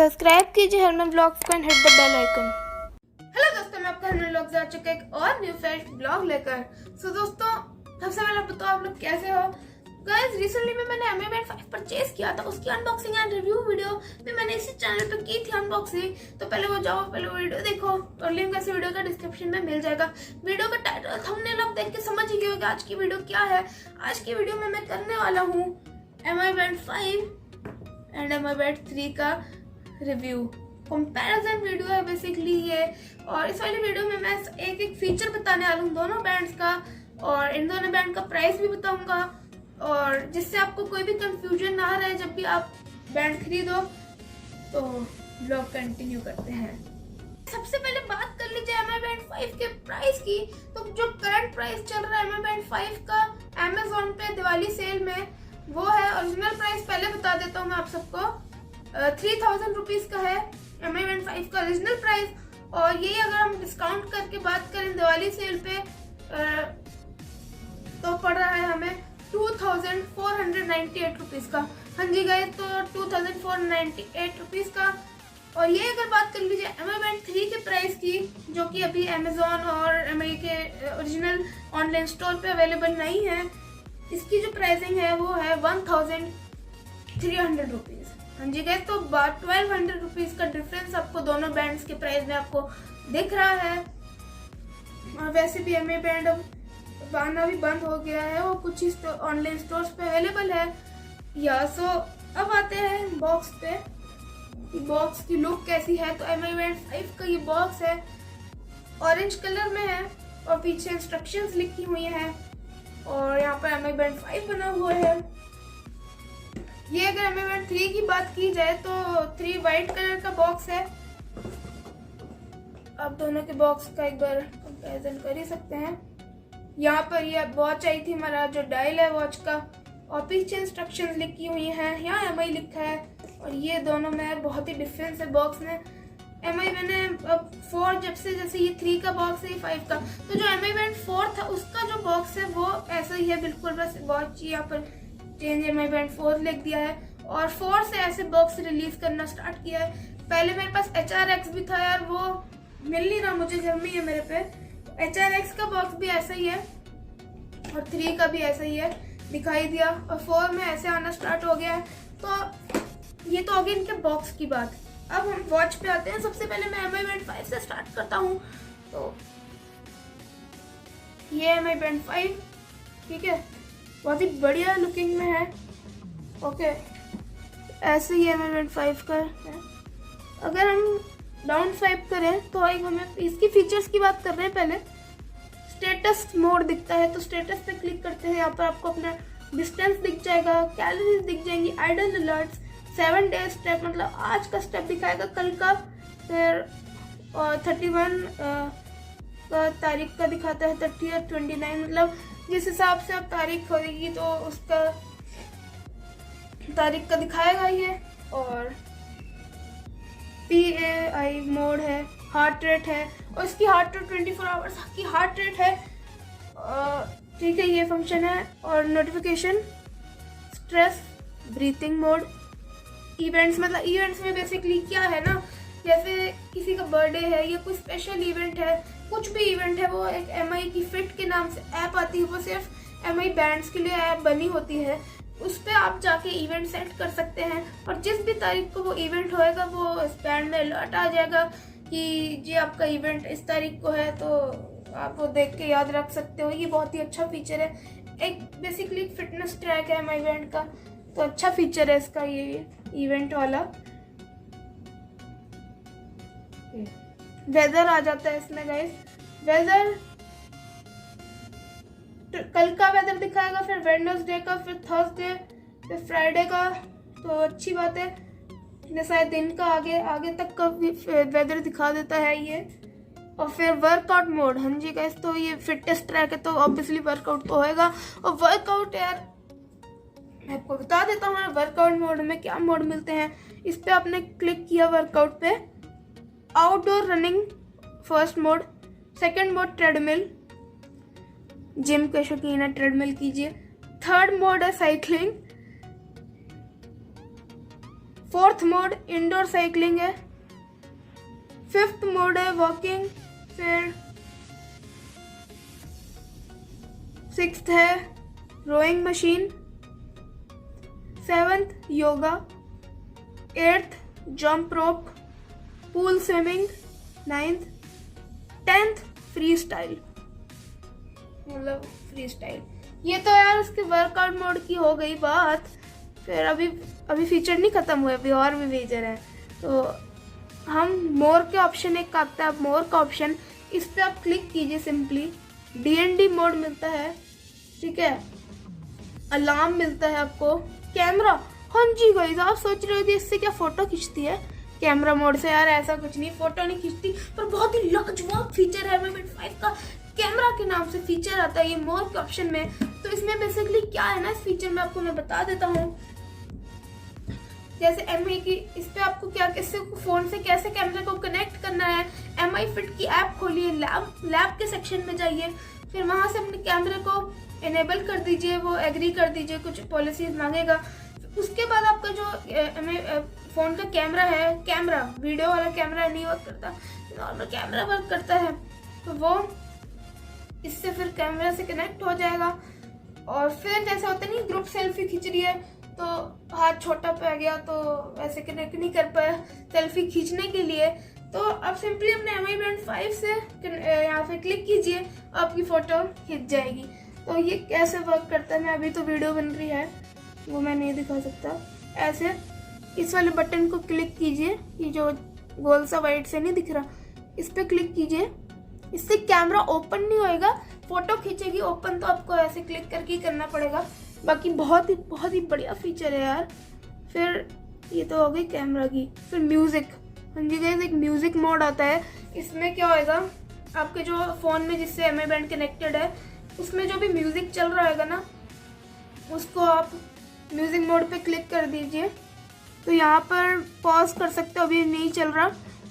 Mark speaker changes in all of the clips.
Speaker 1: Subscribe कीजिए Harman blogs को and hit the bell icon.
Speaker 2: Hello दोस्तों, मैं आपका हरमन ब्लॉग्स आ चुका एक और न्यू फ्रेश ब्लॉग लेकर। सो दोस्तों, सबसे पहले बताओ आप लोग कैसे हो। गाइस, रिसेंटली में मैंने Mi Band 5 परचेज किया था। उसकी अनबॉक्सिंग एंड रिव्यू वीडियो में मैंने इसी चैनल पे की थी अनबॉक्सिंग। तो पहले वो जाओ, पहले वो वीडियो देखो और लिंक ऐसे वीडियो का डिस्क्रिप्शन में मिल जाएगा। वीडियो का टाइटल थंबनेल आप देख के समझ ही गए होंगे आज की वीडियो क्या है। आज की वीडियो में मैं करने वाला हूँ Mi Band 5 and Mi Band 3 का रिव्यू कंपैरिजन वीडियो है बेसिकली ये। और इस वाली वीडियो में मैं एक एक फीचर बताने वाला हूँ दोनों बैंड्स का, और इन दोनों बैंड का प्राइस भी बताऊंगा, और जिससे आपको कोई भी कंफ्यूजन ना रहे जब भी आप बैंड खरीदो। तो ब्लॉग कंटिन्यू करते हैं। सबसे पहले बात कर लीजिए Mi Band 5 के प्राइस की। तो जो करंट प्राइस चल रहा है Mi Band 5 का Amazon पे दिवाली सेल में, वो है ओरिजिनल प्राइस पहले बता देता हूँ मैं आप सबको। 3000 रुपीज का है Mi Band 5 का ओरिजिनल प्राइस। और यही अगर हम डिस्काउंट करके बात करें दिवाली सेल पे तो पड़ रहा है हमें 2498 रुपीज का। हाँ जी गाइस, तो 2498 रुपीज का। और ये अगर बात कर लीजिए Mi Band 3 के प्राइस की, जो कि अभी Amazon और Mi के ओरिजिनल ऑनलाइन स्टोर पे अवेलेबल नहीं है, इसकी जो प्राइसिंग है वो है 1300 रुपीज। हाँ जी गाइस, तो 1200 रुपीज का डिफरेंस आपको दोनों बैंड्स के प्राइस में आपको दिख रहा है। और वैसे भी Mi Band अब आना भी बंद हो गया है, वो कुछ ही ऑनलाइन स्टोर्स पे अवेलेबल है। सो अब आते हैं बॉक्स पे। बॉक्स की लुक कैसी है। तो Mi Band 5 का ये बॉक्स है, ऑरेंज कलर में है और पीछे इंस्ट्रक्शंस लिखी हुई हैं, और यहाँ पर Mi Band 5 बना हुआ है। ये अगर Mi Band 3 की बात की जाए तो 3 वाइट कलर का बॉक्स है। आप दोनों के बॉक्स का एक बार कंपैरिजन कर ही सकते हैं। यहाँ पर ये वॉच आई थी, हमारा जो डायल है वॉच का, और पीछे इंस्ट्रक्शंस लिखी हुई हैं, यहाँ Mi लिखा है। और ये दोनों में बहुत ही डिफरेंस है बॉक्स में। Mi मैंने अब 4 जब से, जैसे ये 3 का बॉक्स है, ये 5 का, तो जो Mi Band 4 था उसका जो बॉक्स है वो ऐसा ही है बिल्कुल, बस वॉच यहाँ पर चेंज Mi Band 4 लिख दिया है। और 4 से ऐसे बॉक्स रिलीज करना स्टार्ट किया है। पहले मेरे पास HRX भी था यार, वो मिल नहीं रहा मुझे, घर में ही है मेरे पे। HRX का बॉक्स भी ऐसा ही है और 3 का भी ऐसा ही है, दिखाई दिया। और 4 में ऐसे आना स्टार्ट हो गया है। तो ये तो हो गई इनके बॉक्स की बात। अब हम वॉच पे आते हैं। सबसे पहले मैं Mi Band 5 से स्टार्ट करता हूँ। तो ये Mi Band 5, ठीक है, बहुत ही बढ़िया लुकिंग में है। ओके, ऐसे ही Mi Band 5 का है। अगर हम डाउन स्वाइप करें तो हमें इसकी फीचर्स की बात कर रहे हैं। पहले स्टेटस मोड दिखता है, तो स्टेटस पे क्लिक करते हैं। यहाँ पर आपको अपना डिस्टेंस दिख जाएगा, कैलोरीज दिख जाएंगी, आइडल अलर्ट्स, 7 डेज स्टेप, मतलब आज का स्टेप दिखाएगा, कल का, फिर 31 का तारीख का दिखाता है, 30 और 29, मतलब जिस हिसाब से आप तारीख होगी तो उसका तारीख का दिखाएगा ये। और PAI मोड है, हार्ट रेट है, और इसकी हार्ट रेट 24 आवर्स की हार्ट रेट है, ठीक है, ये फंक्शन है। और notification, stress, breathing mode, events, मतलब इवेंट्स में बेसिकली क्या है ना, जैसे किसी का बर्थडे है या कोई स्पेशल इवेंट है, कुछ भी इवेंट है, वो एक Mi की फिट के नाम से ऐप आती है, वो सिर्फ Mi बैंड्स के लिए ऐप बनी होती है। उस पर आप जाके इवेंट सेट कर सकते हैं, और जिस भी तारीख को वो इवेंट होएगा वो इस बैंड में अलर्ट आ जाएगा कि जी आपका इवेंट इस तारीख को है, तो आप वो देख के याद रख सकते हो। ये बहुत ही अच्छा फीचर है। एक बेसिकली फिटनेस ट्रैक है Mi Band का, तो अच्छा फीचर है इसका ये इवेंट वाला। वेदर आ जाता है इसमें गाइस। वेदर, कल का वेदर दिखाएगा, फिर वेडनेसडे का, फिर थर्सडे, फिर फ्राइडे का, तो अच्छी बात है। जैसा दिन का आगे तक का वेदर दिखा देता है ये। और फिर वर्कआउट मोड, हाँ जी गाइस, तो ये फिटनेस ट्रैक है, तो ऑब्वियसली वर्कआउट तो होएगा। और वर्कआउट यार मैं आपको बता देता हूँ, वर्कआउट मोड में क्या मोड मिलते हैं। इस पे आपने क्लिक किया वर्कआउट पे, outdoor running first mode, second mode treadmill, gym के शौकीन है ट्रेडमिल कीजिए, थर्ड मोड है cycling, 4th mode indoor cycling है। 5th मोड है वॉकिंग। फिर 6th है rowing machine. 7th yoga. 8th jump rope, pool swimming. 9th 10th freestyle, मतलब फ्री स्टाइल। ये तो यार उसके वर्कआउट मोड की हो गई बात। फिर अभी फीचर नहीं खत्म हुए, अभी और भी फीचर है। तो हम मोर के ऑप्शन एक आता है, मोर का ऑप्शन, इस पे आप क्लिक कीजिए। सिंपली DND मोड मिलता है, ठीक है। अलार्म मिलता है आपको। कैमरा, हाँ जी गाइस, आप सोच रहे होंगे इससे क्या फोटो खींचती है कैमरा मोड से? यार ऐसा कुछ नहीं, फोटो नहीं खींचती, पर बहुत ही लाजवाब फीचर है Mi Band 5 का। कैमरा के नाम से फीचर आता है ये मोर के ऑप्शन में। तो इसमें बेसिकली क्या है ना, इस फीचर में आपको मैं बता देता हूँ। जैसे MI की, इस पे आपको क्या, किससे फोन से कैसे कैमरे को कनेक्ट करना है। MI फिट की ऐप खोलिए, लैब के सेक्शन में जाइए, फिर वहां से अपने कैमरे को इनेबल कर दीजिए, वो एग्री कर दीजिए, कुछ पॉलिसीज मांगेगा। उसके बाद आपका जो फोन का कैमरा है, कैमरा वीडियो वाला कैमरा नहीं वर्क करता, नॉर्मल कैमरा वर्क करता है, तो वो इससे फिर कैमरा से कनेक्ट हो जाएगा। और फिर जैसे होता नहीं, ग्रुप सेल्फी खींच रही है तो हाथ छोटा पड़ गया तो ऐसे कनेक्ट नहीं कर पाया सेल्फी खींचने के लिए, तो आप सिंपली अपने Mi Band 5 से यहाँ पे क्लिक कीजिए, आपकी फोटो खींच जाएगी। तो ये कैसे वर्क करता है, मैं अभी तो वीडियो बन रही है वो मैं नहीं दिखा सकता। ऐसे इस वाले बटन को क्लिक कीजिए, ये जो गोल सा वाइट से नहीं दिख रहा, इस पे क्लिक कीजिए। इससे कैमरा ओपन नहीं होएगा, फोटो खींचेगी ओपन, तो आपको ऐसे क्लिक करके ही करना पड़ेगा। बाकी बहुत ही बढ़िया फीचर है यार। फिर ये तो हो गई कैमरा की। फिर म्यूजिक, हाँ जी गाइस, एक म्यूजिक मोड आता है। इसमें क्या होएगा, आपके जो फोन में जिससे Mi Band कनेक्टेड है उसमें जो भी म्यूजिक चल रहा होगा ना, उसको आप म्यूजिक मोड पे क्लिक कर दीजिए। तो यहाँ पर पॉज कर सकते हो, अभी नहीं चल रहा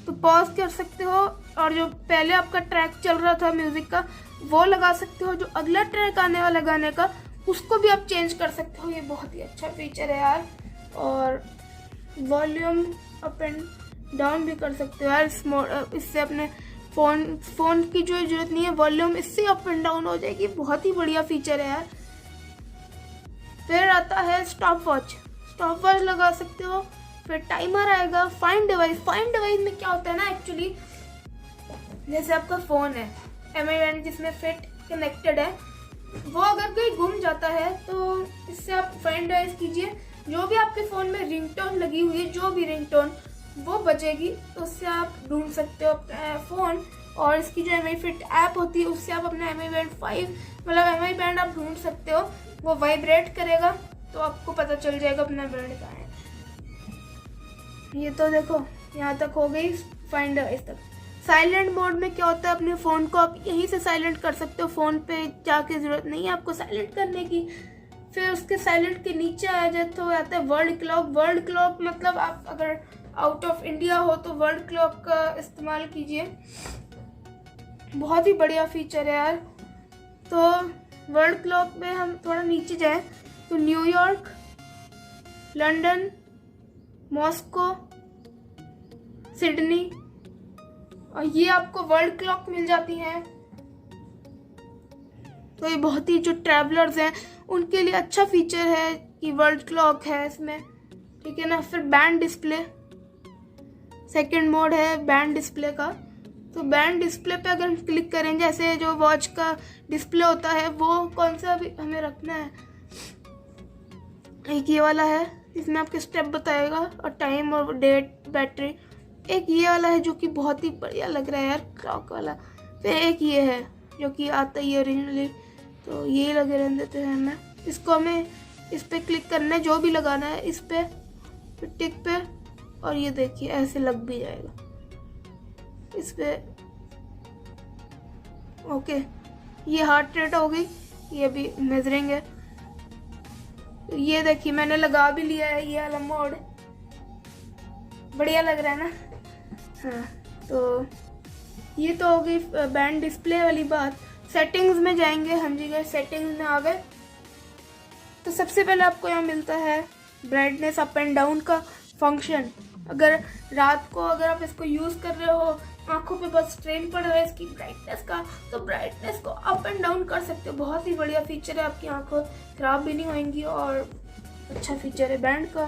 Speaker 2: तो पॉज कर सकते हो, और जो पहले आपका ट्रैक चल रहा था म्यूजिक का वो लगा सकते हो। जो अगला ट्रैक आने वाला गाने का उसको भी आप चेंज कर सकते हो। ये बहुत ही अच्छा फीचर है यार। और वॉल्यूम अप एंड डाउन भी कर सकते हो यार। इससे अपने फोन की जो जरूरत नहीं है, वॉल्यूम इससे अप एंड डाउन हो जाएगी। बहुत ही बढ़िया फीचर है यार। फिर आता है स्टॉप वॉच लगा सकते हो। फिर टाइमर आएगा। फाइंड डिवाइस में क्या होता है ना, एक्चुअली जैसे आपका फोन है Mi Band जिसमें फिट कनेक्टेड है, वो अगर कहीं गुम जाता है तो इससे आप फाइंड डिवाइस कीजिए। जो भी आपके फोन में रिंगटोन लगी हुई है, जो भी रिंगटोन वो बजेगी, तो उससे आप ढूंढ सकते हो अपना फोन। और इसकी जो Mi Fit ऐप होती है उससे आप अपना Mi Band 5 मतलब Mi Band आप ढूंढ सकते हो। वो वाइब्रेट करेगा तो आपको पता चल जाएगा अपना बैंड कहाँ है। ये तो देखो यहाँ तक हो गई फाइंड डिवाइस तक। साइलेंट मोड में क्या होता है, अपने फ़ोन को आप यहीं से साइलेंट कर सकते हो, फ़ोन पे जाके ज़रूरत नहीं है आपको साइलेंट करने की। फिर उसके साइलेंट के नीचे आ जाए तो आता है वर्ल्ड क्लॉक मतलब आप अगर आउट ऑफ इंडिया हो तो वर्ल्ड क्लॉक का इस्तेमाल कीजिए। बहुत ही बढ़िया फीचर है यार। तो वर्ल्ड क्लॉक में हम थोड़ा नीचे जाएं तो न्यूयॉर्क, लंदन, मॉस्को, सिडनी, और ये आपको वर्ल्ड क्लॉक मिल जाती हैं। तो ये बहुत ही जो ट्रैवलर्स हैं उनके लिए अच्छा फीचर है कि वर्ल्ड क्लॉक है इसमें, ठीक है ना। फिर बैंड डिस्प्ले, सेकंड मोड है बैंड डिस्प्ले का। तो बैंड डिस्प्ले पे अगर हम क्लिक करेंगे, जैसे जो वॉच का डिस्प्ले होता है वो कौन सा भी हमें रखना है, एक ये वाला है इसमें आपके स्टेप बताएगा और टाइम और डेट, बैटरी। एक ये वाला है जो कि बहुत ही बढ़िया लग रहा है यार, क्लॉक वाला। फिर एक ये है जो कि आता ही ओरिजिनली, तो ये लगे रहने देते हैं हमें। इसको हमें इस पे क्लिक करना है, जो भी लगाना है इस पे, फिर टिक पे, और ये देखिए ऐसे लग भी जाएगा इस पे। ओके, ये हार्ट रेट हो गई, ये भी मेजरिंग है। ये देखिए मैंने लगा भी लिया है ये वाला मोड, बढ़िया लग रहा है ना। हाँ, तो ये तो हो गई बैंड डिस्प्ले वाली बात। सेटिंग्स में जाएंगे, हाँ जी गए सेटिंग्स में आ गए। तो सबसे पहले आपको यहाँ मिलता है ब्राइटनेस अप एंड डाउन का फंक्शन। अगर रात को अगर आप इसको यूज़ कर रहे हो, आंखों पे बस स्ट्रेन पड़ रहा है इसकी ब्राइटनेस का, तो ब्राइटनेस को अप एंड डाउन कर सकते हो। बहुत ही बढ़िया फीचर है, आपकी आंखें खराब भी नहीं होंगी और अच्छा फीचर है बैंड का।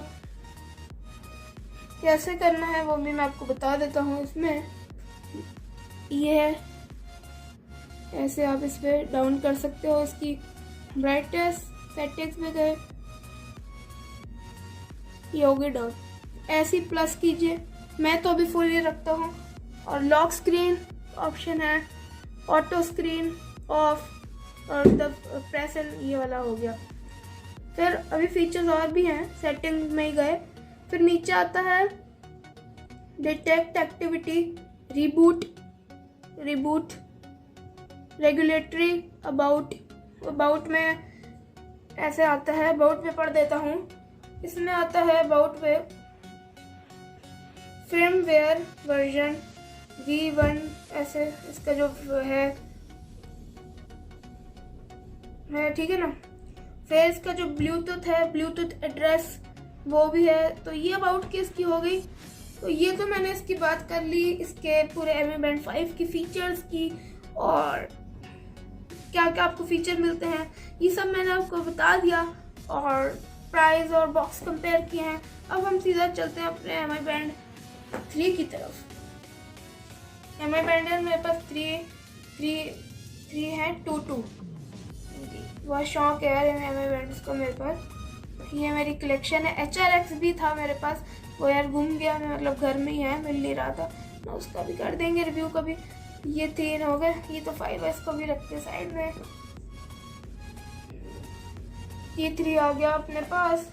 Speaker 2: कैसे करना है वो भी मैं आपको बता देता हूँ। इसमें ये है, ऐसे आप इस पर डाउन कर सकते हो। इसकी ब्राइटनेस सेटिंग्स में गए, ये होगी डाउन, ऐसे ही प्लस कीजिए। मैं तो अभी फुल ही रखता हूँ। और लॉक स्क्रीन ऑप्शन है, ऑटो स्क्रीन ऑफ और द प्रेस एंड ये वाला हो गया। फिर अभी फीचर्स और भी हैं, सेटिंग में ही गए। फिर नीचे आता है detect activity, reboot, regulatory, about में ऐसे आता है। अबाउट में पढ़ देता हूँ। इसमें आता है अबाउट में फर्मवेयर वर्जन V1, ऐसे इसका जो है ठीक है ना। फिर इसका जो ब्लूटूथ है, ब्लूटूथ एड्रेस वो भी है। तो ये अबाउट की इसकी हो गई। तो ये तो मैंने इसकी बात कर ली, इसके पूरे Mi Band 5 की फीचर्स की और क्या क्या आपको फीचर मिलते हैं, ये सब मैंने आपको बता दिया और प्राइस और बॉक्स कंपेयर किए हैं। अब हम सीधा चलते हैं अपने Mi Band 3 की तरफ। Mi Band है मेरे पास 3 है 2 बहुत शौक है यार Mi Band का मेरे पास। ये मेरी कलेक्शन है। HRX भी था मेरे पास, वो यार गुम गया, मतलब घर में ही है, मिल नहीं रहा था ना। उसका भी कर देंगे रिव्यू कभी। ये 3 हो गए। ये तो 5S को भी रखते साइड में। ये 3 आ गया अपने पास।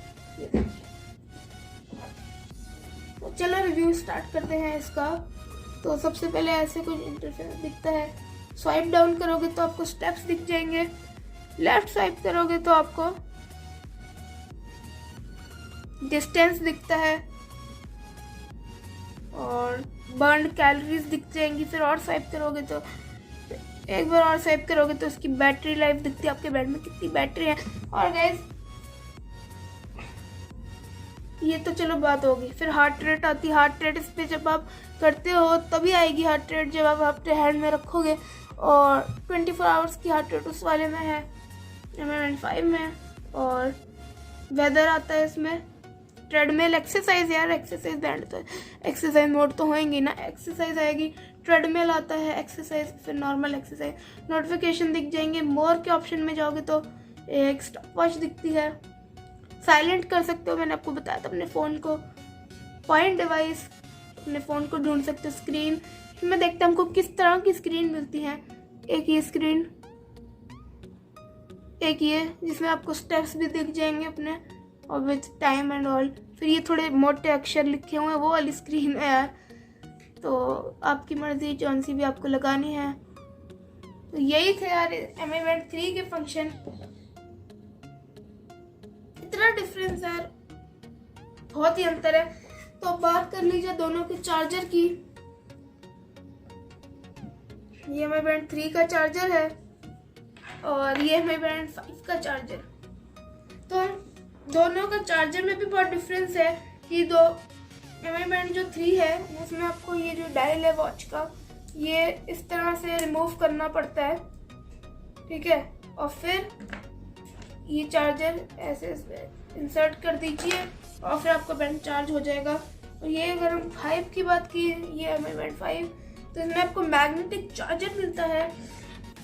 Speaker 2: तो चलो रिव्यू स्टार्ट करते हैं इसका। तो सबसे पहले ऐसे कुछ इंटरफेस दिखता है। स्वाइप डाउन करोगे तो आपको स्टेप्स दिख जाएंगे। लेफ्ट स्वाइप करोगे तो आपको डिस्टेंस दिखता है और बर्न कैलोरीज दिख जाएंगी। फिर और स्वाइप करोगे तो एक बार और स्वाइप करोगे तो उसकी बैटरी लाइफ दिखती है, आपके बैड में कितनी बैटरी है। और गाइस ये तो चलो बात होगी। फिर हार्ट रेट आती है। हार्ट रेट इस पे जब आप करते हो तभी आएगी हार्ट रेट, जब आप अपने हैंड में रखोगे। और 24 आवर्स की हार्ट रेट उस वाले में है, Mi Band 5 में। और वेदर आता है इसमें, ट्रेडमिल, एक्सरसाइज, यार एक्सरसाइज बैंड तो एक्सरसाइज मोड तो होएंगी ना, एक्सरसाइज आएगी। ट्रेडमिल आता है, एक्सरसाइज, फिर नॉर्मल एक्सरसाइज। नोटिफिकेशन दिख जाएंगे। मोर के ऑप्शन में जाओगे तो एक स्टॉप वॉच दिखती है। साइलेंट कर सकते हो, मैंने आपको बताया था अपने फ़ोन को। पॉइंट डिवाइस, अपने फ़ोन को ढूंढ सकते हो। स्क्रीन में देखते हैं हमको किस तरह की स्क्रीन मिलती है। एक ये स्क्रीन, एक ये जिसमें आपको स्टेप्स भी दिख जाएंगे अपने और विथ टाइम एंड ऑल। फिर ये थोड़े मोटे अक्षर लिखे हुए हैं, वो वाली स्क्रीन है यार। तो आपकी मर्जी कौन सी भी आपको लगानी है। तो यही थे यार Mi Band 3 के फंक्शन। इतना डिफरेंस है यार, बहुत ही अंतर है। तो अब बात कर लीजिए दोनों के चार्जर की। ये Mi Band 3 का चार्जर है और ये Mi Band 5 का चार्जर। तो दोनों का चार्जर में भी बहुत डिफरेंस है। कि दो Mi Band जो 3 है उसमें आपको ये जो डायल है वॉच का, ये इस तरह से रिमूव करना पड़ता है, ठीक है। और फिर ये चार्जर ऐसे इंसर्ट कर दीजिए और फिर आपका बैंड चार्ज हो जाएगा। और ये अगर हम 5 की बात की, ये Mi Band 5, तो इसमें आपको मैग्नेटिक चार्जर मिलता है।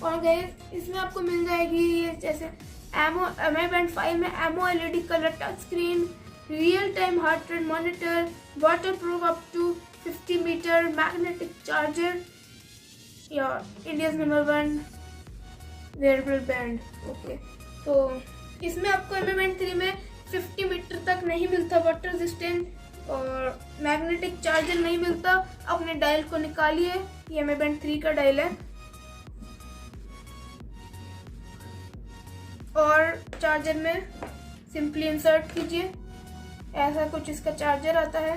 Speaker 2: और गाइस इसमें आपको मिल जाएगी ये जैसे Mi Band 5 में AMOLED colour touch screen, real time heart rate monitor, waterproof up to 50 metre, magnetic charger या India's number 1 wearable band. Okay, तो इसमें आपको Mi Band 3 में 50 मीटर तक नहीं मिलता वाटर रेजिस्टेंट और मैग्नेटिक चार्जर नहीं मिलता। अपने डायल को निकालिए, ये Mi Band 3 का डायल है। और चार्जर में सिंपली इंसर्ट कीजिए, ऐसा कुछ इसका चार्जर आता है।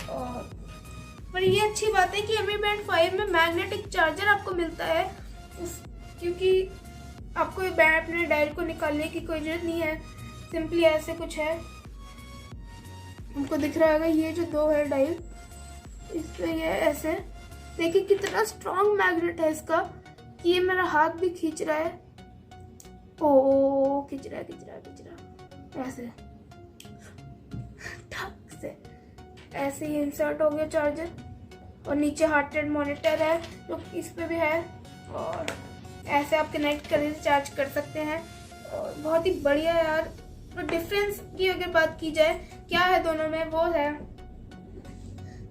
Speaker 2: और पर ये अच्छी बात है कि Mi Band 5 में मैग्नेटिक चार्जर आपको मिलता है, क्योंकि आपको अपने डायल को निकालने की कोई जरूरत नहीं है। सिंपली ऐसे कुछ है, हमको दिख रहा होगा ये जो 2 है डायल, इस पे ये ऐसे देखिए कितना स्ट्रॉन्ग मैग्नेट है इसका कि ये मेरा हाथ भी खींच रहा है। ओ खींच रहा ऐसे ठक से ऐसे ही इंसर्ट हो गया चार्जर। और नीचे हार्ट रेट मॉनिटर है जो इस पे भी है, और ऐसे आप कनेक्ट कर चार्ज कर सकते हैं। और बहुत ही बढ़िया यार। और डिफरेंस की अगर बात की जाए क्या है दोनों में, वो है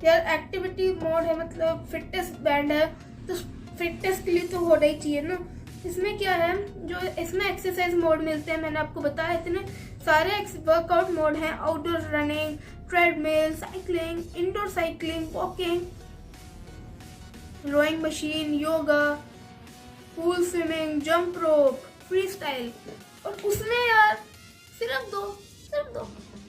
Speaker 2: यार एक्टिविटी मोड है, मतलब फिटनेस बैंड है, तो फिटनेस के लिए तो होना ही चाहिए ना। इसमें क्या है, जो इसमें एक्सरसाइज मोड मिलते हैं, मैंने आपको बताया इतने सारे वर्कआउट मोड हैं। Outdoor running, treadmill, cycling, indoor cycling, walking, rowing machine, yoga, pool swimming, jump rope, freestyle. और उसमें यार सिर्फ दो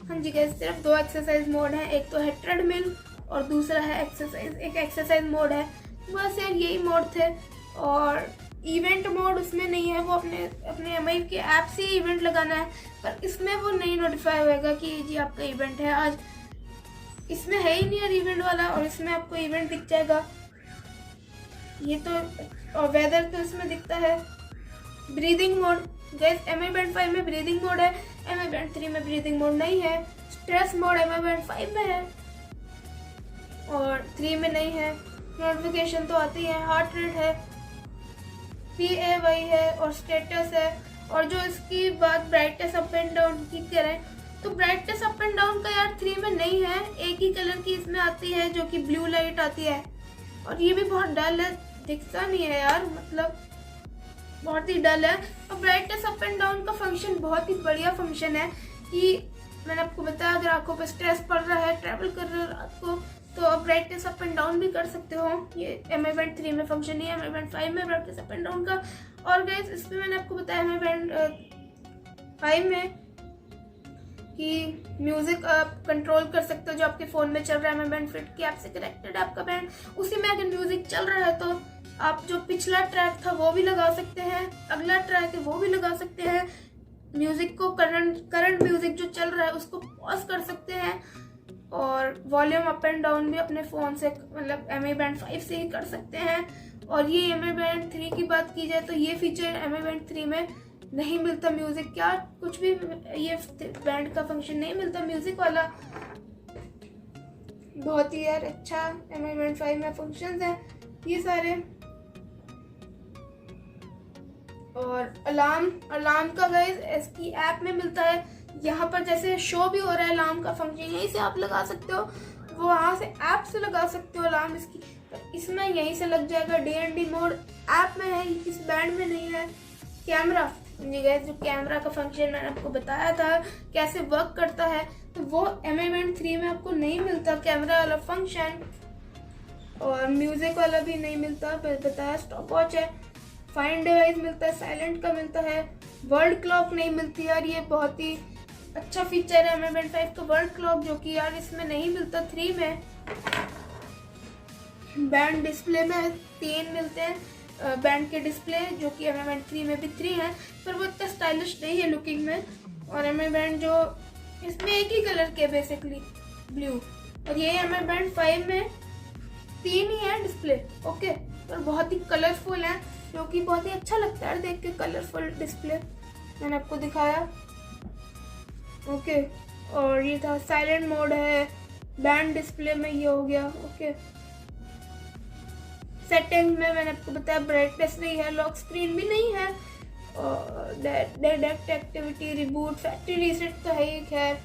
Speaker 2: हाँ जी गाइस, सिर्फ 2 एक्सरसाइज मोड हैं। एक तो है ट्रेडमिल और दूसरा है एक एक्सरसाइज मोड है। बस यार यही मोड थे। और इवेंट मोड उसमें नहीं है, वो अपने एमआई के ऐप से ही इवेंट लगाना है, पर इसमें वो नहीं नोटिफाई होएगा कि जी आपका इवेंट है आज। इसमें है ही नहीं यार इवेंट वाला, और इसमें आपको इवेंट दिख जाएगा ये तो। और वेदर तो इसमें दिखता है। Breathing mode guys, MI band 5 में ब्रीदिंग मोड है, एमआई बैंड 3 में ब्रीदिंग मोड नहीं है। स्ट्रेस मोड एमआई बैंड 5 में है और 3 में नहीं है। नोटिफिकेशन तो आती है, हार्ट रेट है, PAY है और स्टेटस है। और जो इसकी बात ब्राइटनेस अप एंड डाउन की करें तो ब्राइटनेस अप एंड डाउन का यार 3 में नहीं है। एक ही कलर की इसमें आती है जो कि ब्लू लाइट आती है, और ये भी बहुत डल है, दिखता नहीं है यार, मतलब बहुत ही डल है। और ब्राइटनेस अप एंड डाउन का फंक्शन बहुत ही बढ़िया फंक्शन है कि मैंने आपको बताया अगर आंखों पे स्ट्रेस पड़ रहा है, ट्रैवल कर रहे हो रात को, तो आप ब्राइटनेस अप एंड डाउन भी कर सकते हो। ये एमआई बैंड 3 में फंक्शन नहीं है, एमआई बैंड 5 में ब्राइटनेस अप एंड डाउन का। और गाइस इसमें मैंने आपको बताया एमआई बैंड 5 में कि म्यूजिक आप कंट्रोल कर सकते हो जो आपके फोन में चल रहा है। एमआई बैंड फिट की ऐप से कनेक्टेड है आपका बैंड, उसी में अगर म्यूजिक चल रहा है तो आप जो पिछला ट्रैक था वो भी लगा सकते हैं, अगला ट्रैक है वो भी लगा सकते हैं। म्यूजिक को करंट म्यूजिक जो चल रहा है उसको पॉज कर सकते हैं। और वॉल्यूम अप एंड डाउन भी अपने फ़ोन से, मतलब एमआई बैंड 5 से ही कर सकते हैं। और ये एमआई बैंड 3 की बात की जाए तो ये फीचर एमआई बैंड 3 में नहीं मिलता। म्यूजिक क्या कुछ भी ये बैंड का फंक्शन नहीं मिलता म्यूजिक वाला। बहुत ही यार अच्छा एमआई बैंड 5 में फंक्शंस हैं ये सारे। और अलार्म का गाइस इसकी ऐप में मिलता है। यहाँ पर जैसे शो भी हो रहा है अलार्म का फंक्शन, यहीं से आप लगा सकते हो, वो वहाँ से ऐप से लगा सकते हो अलार्म इसकी। इसमें यहीं से लग जाएगा। DND मोड ऐप में है, इस बैंड में नहीं है। कैमरा जी गाइस, जो कैमरा का फंक्शन मैंने आपको बताया था कैसे वर्क करता है, तो वो एमआई बैंड 3 में आपको नहीं मिलता कैमरा वाला फंक्शन। और म्यूजिक वाला भी नहीं मिलता, बताया। स्टॉप वॉच है, फाइंड डिवाइस मिलता है, साइलेंट का मिलता है, वर्ल्ड क्लॉक नहीं मिलती यार। ये बहुत ही अच्छा फीचर है एमआई बैंड 5 का वर्ल्ड क्लॉक, जो कि यार इसमें नहीं मिलता 3 में। बैंड डिस्प्ले में 3 मिलते हैं बैंड के डिस्प्ले, जो कि एमआई बैंड 3 में भी 3 है, पर वो इतना स्टाइलिश नहीं है लुकिंग में। और एमआई बैंड जो इसमें एक ही कलर के बेसिकली ब्लू, और ये एमआई बैंड 5 में 3 ही है डिस्प्ले, ओके। पर बहुत ही कलरफुल है, जो कि बहुत ही अच्छा लगता है देख के कलरफुल डिस्प्ले। मैंने आपको दिखाया, ओके। और ये था साइलेंट मोड है बैंड डिस्प्ले में, ये हो गया, ओके। सेटिंग में मैंने आपको बताया ब्राइटनेस नहीं है, लॉक स्क्रीन भी नहीं है, और direct activity, reboot, factory reset तो है ही खैर।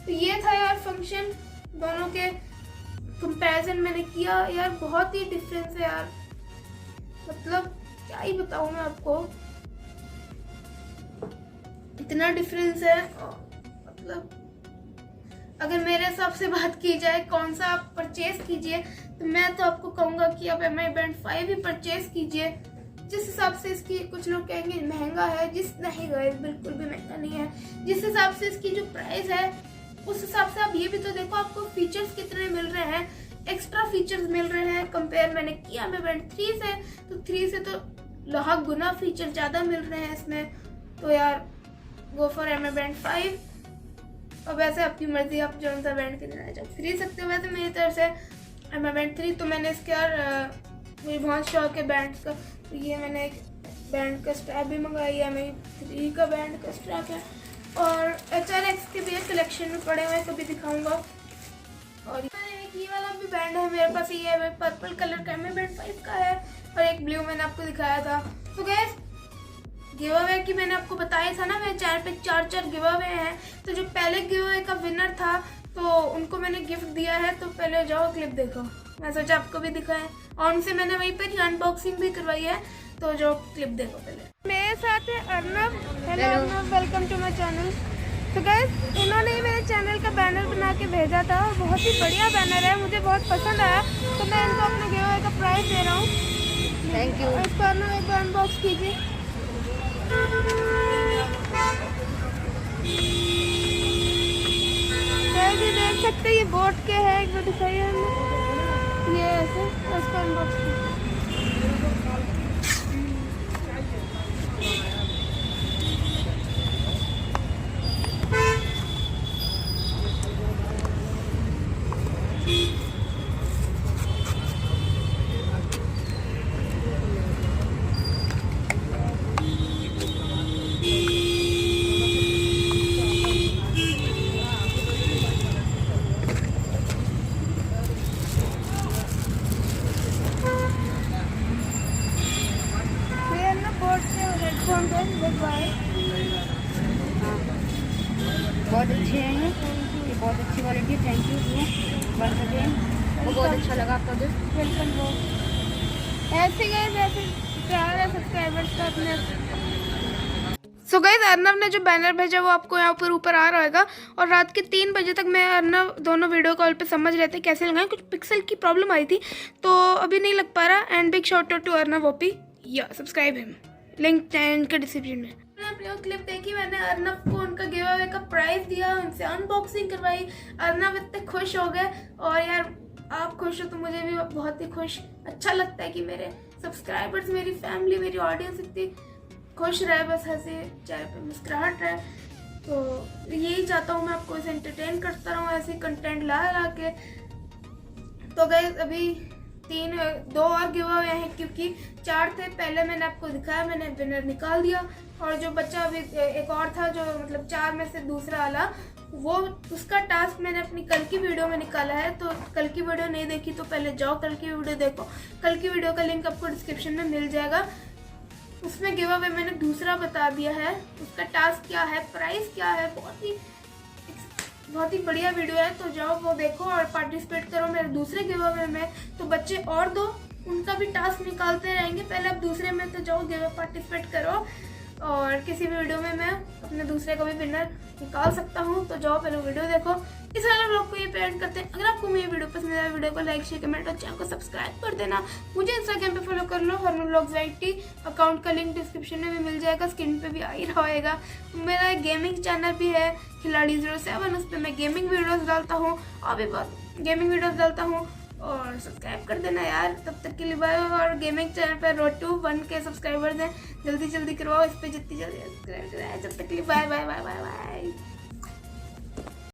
Speaker 2: तो ये था यार फंक्शन, दोनों के कंपैरिजन मैंने किया यार, बहुत ही डिफरेंस है यार, मतलब क्या ही बताऊं मैं आपको, इतना डिफरेंस है। मतलब अगर मेरे हिसाब से बात की जाए कौन सा आप परचेज कीजिए, तो मैं तो आपको कहूंगा कि आप एमआई बैंड 5 ही परचेज कीजिए। जिस हिसाब से इसकी, कुछ लोग कहेंगे महंगा है, नहीं गाइस बिल्कुल भी महंगा नहीं है। जिस हिसाब से इसकी जो प्राइस है उस हिसाब से आप ये भी तो देखो आपको फीचर्स कितने मिल रहे हैं, एक्स्ट्रा फीचर्स मिल रहे हैं। कंपेयर मैंने किया एमआई बैंड 3 से, तो 3 से तो लाख गुना फीचर ज्यादा मिल रहे हैं इसमें। तो यार गो फॉर एमआई बैंड 5। अब वैसे आपकी मर्जी, आप जो सा बैंड खरीदना चाहो खरीद सकते हो। वैसे मेरी तरफ से एम बैंड 3 तो मैंने इसके यार मेरी बहुत शौक है बैंड का, तो ये मैंने एक बैंड का स्ट्रैप भी मंगाई है, मेरी 3 का बैंड का स्ट्रैप है, और HRX के भी कलेक्शन में पड़े हुए हैं, कभी दिखाऊंगा। और एक ये वाला भी बैंड है मेरे पास, ये है पर्पल कलर का एम बैंड 5 का है, और एक ब्लू मैंने आपको दिखाया था। तो गाइस गिव अवे की मैंने आपको बताया था ना, मेरे चैनल पे 4 गिव अवे हैं, तो जो पहले गिव अवे का विनर था तो उनको मैंने गिफ्ट दिया है, तो पहले जाओ क्लिप देखो, मैं सोचा आपको भी दिखाएं, और उनसे मैंने वहीं पर ही अनबॉक्सिंग भी करवाई है, तो जो क्लिप देखो पहले। मेरे साथ है Arnab. Hello Arnab, welcome to my channel. तो गाइस इन्होंने ही मेरे चैनल का बैनर बना के भेजा था, बहुत ही बढ़िया बैनर है, मुझे बहुत पसंद आया, तो मैं इनको अपने गिव अवे का प्राइस दे रहा हूँ। Thank you. इसको अर्नब एक बार अनबॉक्स कीजिए। देख सकते हैं ये बोट के है, एक बार दिखाइए हमें, ये ऐसे, इसको अनबॉक्स कीजिए।
Speaker 3: बहुत अच्छे हैं ये बहुत अच्छी क्वालिटी है। थैंक यू वंस अगेन, वो बहुत अच्छा लगा आपका गिफ्ट।
Speaker 2: वेलकम हो। ऐसे गाइस ऐसे प्यार है सब्सक्राइबर्स का अपने। सो गाइस अर्नब ने जो बैनर भेजा वो आपको यहाँ पर ऊपर आ रहा होगा, और रात के 3 बजे तक मैं अर्नब दोनों वीडियो कॉल पे समझ रहे थे कैसे लगाएं, कुछ पिक्सल की प्रॉब्लम आई थी तो अभी नहीं लग पा रहा। And big shout out to Arnab OP, या सब्सक्राइब हिम, लिंक चैनल के डिस्क्रिप्शन में। आपने वो क्लिप देखी, मैंने अर्नब को उनका गिव अवे का प्राइस दिया, उनसे अनबॉक्सिंग करवाई, अर्नब इतने खुश हो गए, और यार आप खुश हो तो मुझे भी बहुत ही खुश अच्छा लगता है कि मेरे सब्सक्राइबर्स, मेरी फैमिली, मेरी ऑडियंस इतनी खुश रहे, बस हंसे चेहरे पे मुस्कुराहट रहे, तो यही चाहता हूँ मैं, आपको इसे एंटरटेन करता रहूँ ऐसे कंटेंट ला के। तो गाइस अभी 2 और गिव अवे हैं, क्योंकि 4 थे, पहले मैंने आपको दिखाया, मैंने विनर निकाल दिया, और जो बच्चा अभी एक और था जो मतलब 4 में से दूसरा वाला, वो उसका टास्क मैंने अपनी कल की वीडियो में निकाला है, तो कल की वीडियो नहीं देखी तो पहले जाओ कल की वीडियो देखो, कल की वीडियो का लिंक आपको डिस्क्रिप्शन में मिल जाएगा। उसमें गिव अवे मैंने दूसरा बता दिया है, उसका टास्क क्या है, प्राइस क्या है, बहुत ही बढ़िया वीडियो है, तो जाओ वो देखो और पार्टिसिपेट करो मेरे दूसरे गिव अवे में। तो बच्चे और 2 उनका भी टास्क निकालते रहेंगे, पहले आप दूसरे में तो जाओ गिव अवे पार्टिसिपेट करो, और किसी भी वीडियो में मैं अपने दूसरे का भी विनर निकाल सकता हूँ, तो जाओ पहले वीडियो देखो। इस वाले व्लॉग को ये पेंट करते हैं। अगर आपको मेरी वीडियो पसंद आए, वीडियो को लाइक शेयर कमेंट और चैनल को सब्सक्राइब कर देना। मुझे इंस्टाग्राम पे फॉलो कर लो, हरमन व्लॉग्स IT, अकाउंट का लिंक डिस्क्रिप्शन में भी मिल जाएगा, स्क्रीन पे भी आ ही रहेगा। मेरा एक गेमिंग चैनल भी है खिलाड़ी 07, उस पर मैं गेमिंग वीडियोज़ डालता हूँ, और भी बहुत गेमिंग वीडियोज़ डालता हूँ, और सब्सक्राइब कर देना यार। तब तक के लिए बाय। और गेमिंग चैनल पर रोड टू 1K सब्सक्राइबर्स हैं, जल्दी जल्दी करवाओ इस पर, जितनी जल्दी सब्सक्राइब कराए। जब तक के लिए bye bye bye bye bye.